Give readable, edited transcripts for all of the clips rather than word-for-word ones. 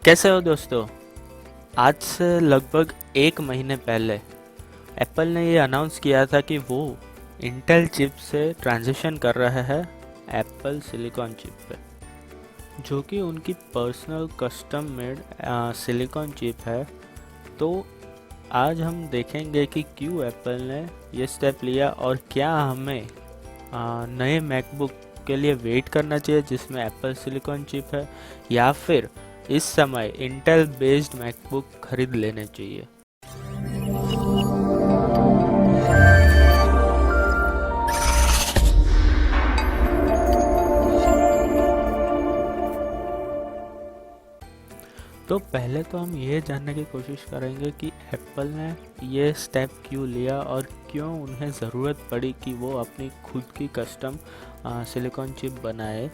कैसे हो दोस्तों। आज से लगभग एक महीने पहले एप्पल ने ये अनाउंस किया था कि वो इंटेल चिप से ट्रांजिशन कर रहा है एप्पल सिलिकॉन चिप पे, जो कि उनकी personal custom made silicon chip है। तो आज हम देखेंगे कि क्यों एप्पल ने ये स्टेप लिया और क्या हमें नए मैकबुक के लिए वेट करना चाहिए जिसमें एप्पल सिलिकॉन चिप है, या फिर इस समय इंटेल बेस्ड मैकबुक खरीद लेने चाहिए। तो पहले तो हम ये जानने की कोशिश करेंगे कि एप्पल ने ये स्टेप क्यों लिया और क्यों उन्हें ज़रूरत पड़ी कि वो अपनी खुद की कस्टम सिलिकॉन चिप बनाए।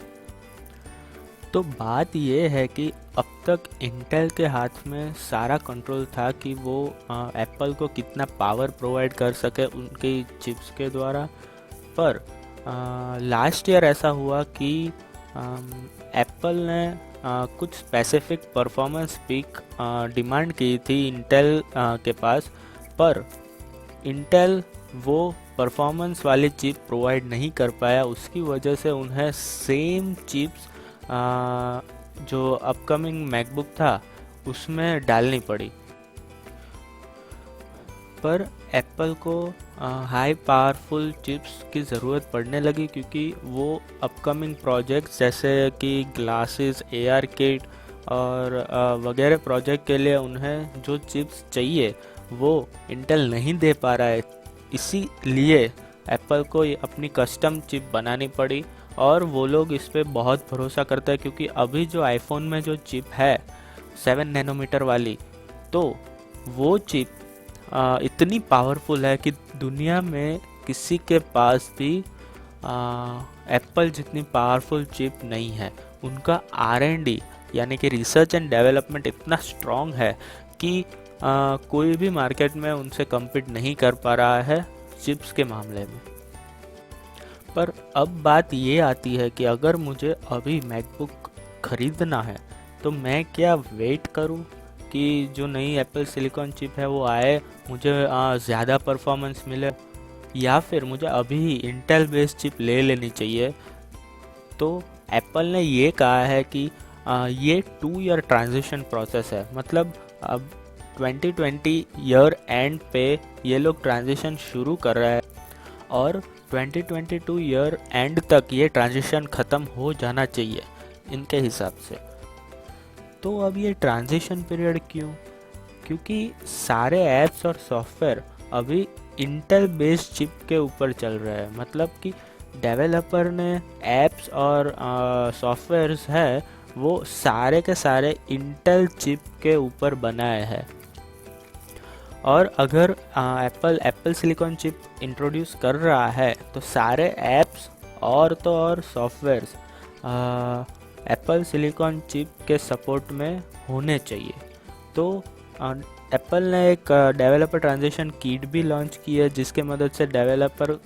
तो बात ये है कि अब तक इंटेल के हाथ में सारा कंट्रोल था कि वो एप्पल को कितना पावर प्रोवाइड कर सके उनकी चिप्स के द्वारा। पर लास्ट ईयर ऐसा हुआ कि एप्पल ने कुछ स्पेसिफिक परफॉर्मेंस पीक डिमांड की थी इंटेल के पास, पर इंटेल वो परफॉर्मेंस वाली चिप प्रोवाइड नहीं कर पाया। उसकी वजह से उन्हें सेम चिप्स जो अपकमिंग मैकबुक था उसमें डालनी पड़ी। पर एप्पल को हाई पावरफुल चिप्स की ज़रूरत पड़ने लगी क्योंकि वो अपकमिंग प्रोजेक्ट्स जैसे कि ग्लासेस, एआर किट और वगैरह प्रोजेक्ट के लिए उन्हें जो चिप्स चाहिए वो इंटेल नहीं दे पा रहा है। इसीलिए एप्पल को अपनी कस्टम चिप बनानी पड़ी और वो लोग इस पे बहुत भरोसा करते हैं क्योंकि अभी जो आईफोन में जो चिप है 7 नैनोमीटर वाली, तो वो चिप इतनी पावरफुल है कि दुनिया में किसी के पास भी एप्पल जितनी पावरफुल चिप नहीं है। उनका R&D यानी कि रिसर्च एंड डेवलपमेंट इतना स्ट्रॉन्ग है कि कोई भी मार्केट में उनसे कम्पीट नहीं कर पा रहा है चिप्स के मामले में। पर अब बात ये आती है कि अगर मुझे अभी मैकबुक खरीदना है तो मैं क्या वेट करूं कि जो नई एप्पल सिलिकॉन चिप है वो आए, मुझे ज़्यादा परफॉर्मेंस मिले, या फिर मुझे अभी ही इंटेल बेस्ड चिप ले लेनी चाहिए। तो एप्पल ने ये कहा है कि ये 2 ईयर ट्रांजिशन प्रोसेस है। मतलब अब 2020 ईयर एंड पे ये लोग ट्रांजिशन शुरू कर रहे हैं और 2022 ईयर एंड तक ये ट्रांजिशन ख़त्म हो जाना चाहिए इनके हिसाब से। तो अब ये ट्रांजिशन पीरियड क्यों? क्योंकि सारे ऐप्स और सॉफ्टवेयर अभी इंटेल बेस्ड चिप के ऊपर चल रहे हैं। मतलब कि डेवलपर ने ऐप्स और सॉफ्टवेयर्स है वो सारे के सारे इंटेल चिप के ऊपर बनाए हैं। और अगर एप्पल सिलिकॉन चिप इंट्रोड्यूस कर रहा है तो सारे ऐप्स और तो और सॉफ्टवेयर्स एप्पल सिलिकॉन चिप के सपोर्ट में होने चाहिए। तो एप्पल ने एक डेवलपर ट्रांजिशन किट भी लॉन्च की है जिसके मदद से डेवलपर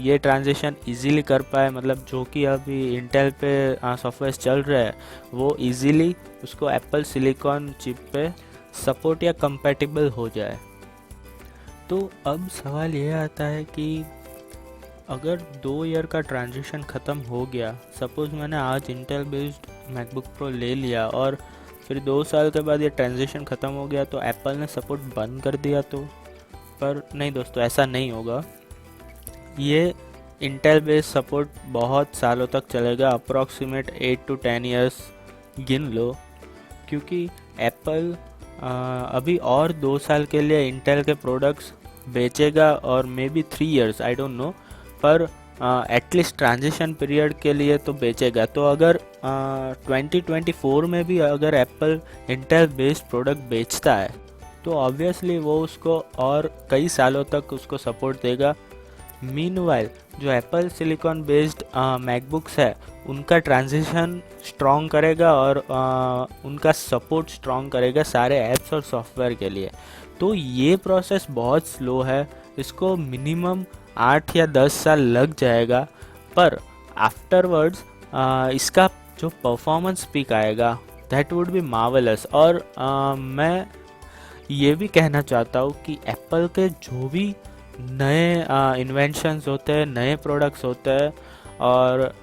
ये ट्रांजिशन इजीली कर पाए। मतलब जो कि अभी इंटेल पे सॉफ्टवेयर चल रहे हैं वो इजीली उसको एप्पल सिलिकॉन चिप पे सपोर्ट या कंपैटिबल हो जाए। तो अब सवाल ये आता है कि अगर 2 ईयर का ट्रांजिशन ख़त्म हो गया, सपोज़ मैंने आज इंटेल बेस्ड मैकबुक प्रो ले लिया और फिर 2 साल के बाद ये ट्रांजिशन ख़त्म हो गया तो एप्पल ने सपोर्ट बंद कर दिया तो? पर नहीं दोस्तों, ऐसा नहीं होगा। ये इंटेल बेस्ड सपोर्ट बहुत सालों तक चलेगा, अप्रॉक्सीमेट 8 to 10 ईयर्स गिन लो। क्योंकि एप्पल अभी और 2 साल के लिए इंटेल के प्रोडक्ट्स बेचेगा और may be 3 years, I don't know, पर एटलीस्ट ट्रांजिशन पीरियड के लिए तो बेचेगा। तो अगर 2024 में भी अगर एप्पल इंटेल बेस्ड प्रोडक्ट बेचता है तो ऑब्वियसली वो उसको और कई सालों तक उसको सपोर्ट देगा। मीनवाइल जो एप्पल सिलिकॉन बेस्ड मैकबुक्स है उनका ट्रांजिशन स्ट्रॉन्ग करेगा और उनका सपोर्ट स्ट्रॉन्ग करेगा सारे ऐप्स और सॉफ्टवेयर के लिए। तो ये प्रोसेस बहुत स्लो है, इसको मिनिमम 8 या 10 साल लग जाएगा। पर आफ्टरवर्ड्स इसका जो परफॉर्मेंस पीक आएगा दैट वुड बी मार्वेलस। और मैं ये भी कहना चाहता हूँ कि एप्पल के जो भी नए इन्वेंशंस होते हैं, नए प्रोडक्ट्स होते हैं, और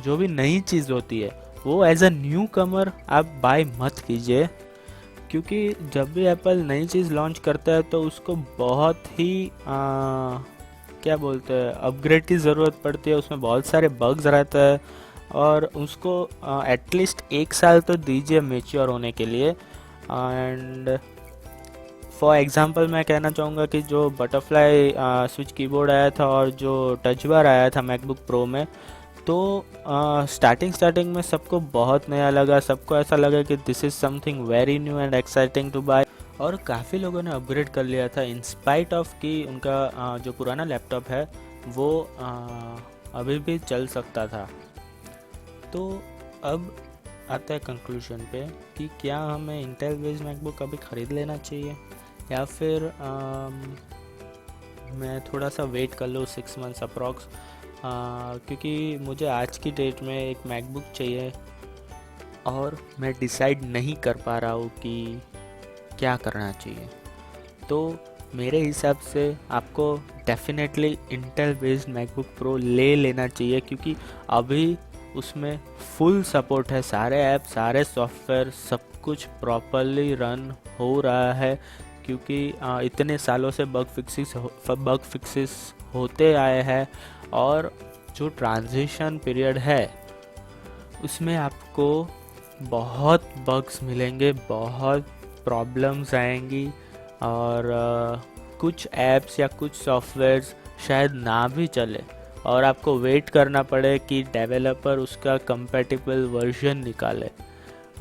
जो भी नई चीज़ होती है, वो एज अ न्यू कमर आप बाय मत कीजिए। क्योंकि जब भी एप्पल नई चीज़ लॉन्च करता है तो उसको बहुत ही क्या बोलते हैं, अपग्रेड की ज़रूरत पड़ती है, उसमें बहुत सारे बग्स रहते हैं, और उसको एटलीस्ट 1 साल तो दीजिए मेच्योर होने के लिए। एंड फॉर एग्जांपल मैं कहना चाहूँगा कि जो बटरफ्लाई स्विच कीबोर्ड आया था और जो टच बार आया था मैकबुक प्रो में, तो स्टार्टिंग में सबको बहुत नया लगा, सबको ऐसा लगा कि this is something very new and exciting to buy, और काफ़ी लोगों ने अपग्रेड कर लिया था इन स्पाइट ऑफ कि उनका जो पुराना लैपटॉप है वो अभी भी चल सकता था। तो अब आता है कंक्लूजन पे कि क्या हमें इंटेल बेस्ड मैकबुक अभी ख़रीद लेना चाहिए, या फिर मैं थोड़ा सा वेट कर लूँ 6 मंथ्स अप्रॉक्स, क्योंकि मुझे आज की डेट में एक मैकबुक चाहिए और मैं डिसाइड नहीं कर पा रहा हूँ कि क्या करना चाहिए। तो मेरे हिसाब से आपको definitely Intel based MacBook pro ले लेना चाहिए, क्योंकि अभी उसमें फुल सपोर्ट है, सारे ऐप, सारे सॉफ्टवेयर, सब कुछ प्रॉपरली रन हो रहा है। क्योंकि इतने सालों से बग फिक्सेस होते आए हैं, और जो ट्रांजिशन पीरियड है उसमें आपको बहुत बग्स मिलेंगे, बहुत प्रॉब्लम्स आएंगी, और कुछ ऐप्स या कुछ सॉफ्टवेयर्स शायद ना भी चले और आपको वेट करना पड़े कि डेवलपर उसका कंपैटिबल वर्जन निकाले।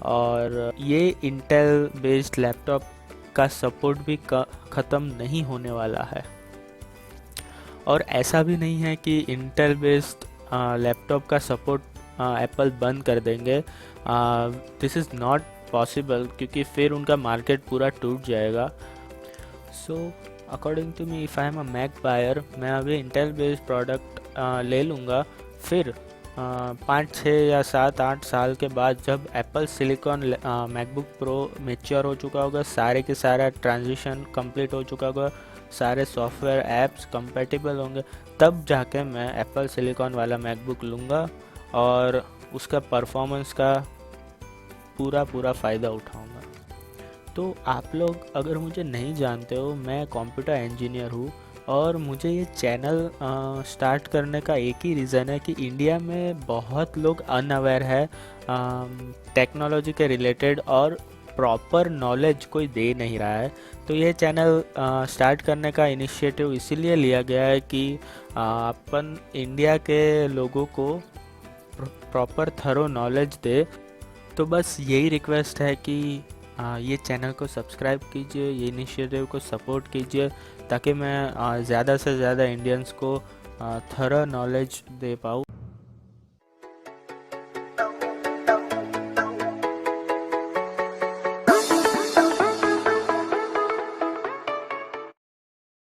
और ये इंटेल बेस्ड लैपटॉप का सपोर्ट भी ख़त्म नहीं होने वाला है। और ऐसा भी नहीं है कि इंटेल बेस्ड लैपटॉप का सपोर्ट एप्पल बंद कर देंगे। दिस इज़ नॉट पॉसिबल, क्योंकि फिर उनका मार्केट पूरा टूट जाएगा। So according to me, if I am a Mac buyer, मैं अभी इंटेल बेस्ड प्रोडक्ट ले लूँगा। फिर 5, 6 या 7, 8 साल के बाद जब Apple silicon MacBook pro mature हो चुका होगा, सारे के सारा ट्रांजिशन कंप्लीट हो चुका होगा, सारे सॉफ्टवेयर ऐप्स कंपैटिबल होंगे, तब जाके मैं एप्पल सिलिकॉन वाला मैकबुक लूँगा और उसका परफॉर्मेंस का पूरा फ़ायदा उठाऊँगा। तो आप लोग अगर मुझे नहीं जानते हो, मैं कंप्यूटर इंजीनियर हूँ, और मुझे ये चैनल स्टार्ट करने का एक ही रीज़न है कि इंडिया में बहुत लोग अनअवेयर है टेक्नोलॉजी के रिलेटेड, और प्रॉपर नॉलेज कोई दे नहीं रहा है। तो ये चैनल स्टार्ट करने का इनिशिएटिव इसीलिए लिया गया है कि अपन इंडिया के लोगों को प्रॉपर थरो नॉलेज दे। तो बस यही रिक्वेस्ट है कि ये चैनल को सब्सक्राइब कीजिए, ये इनिशिएटिव को सपोर्ट कीजिए, ताकि मैं ज़्यादा से ज़्यादा इंडियंस को थरो नॉलेज दे पाऊँ।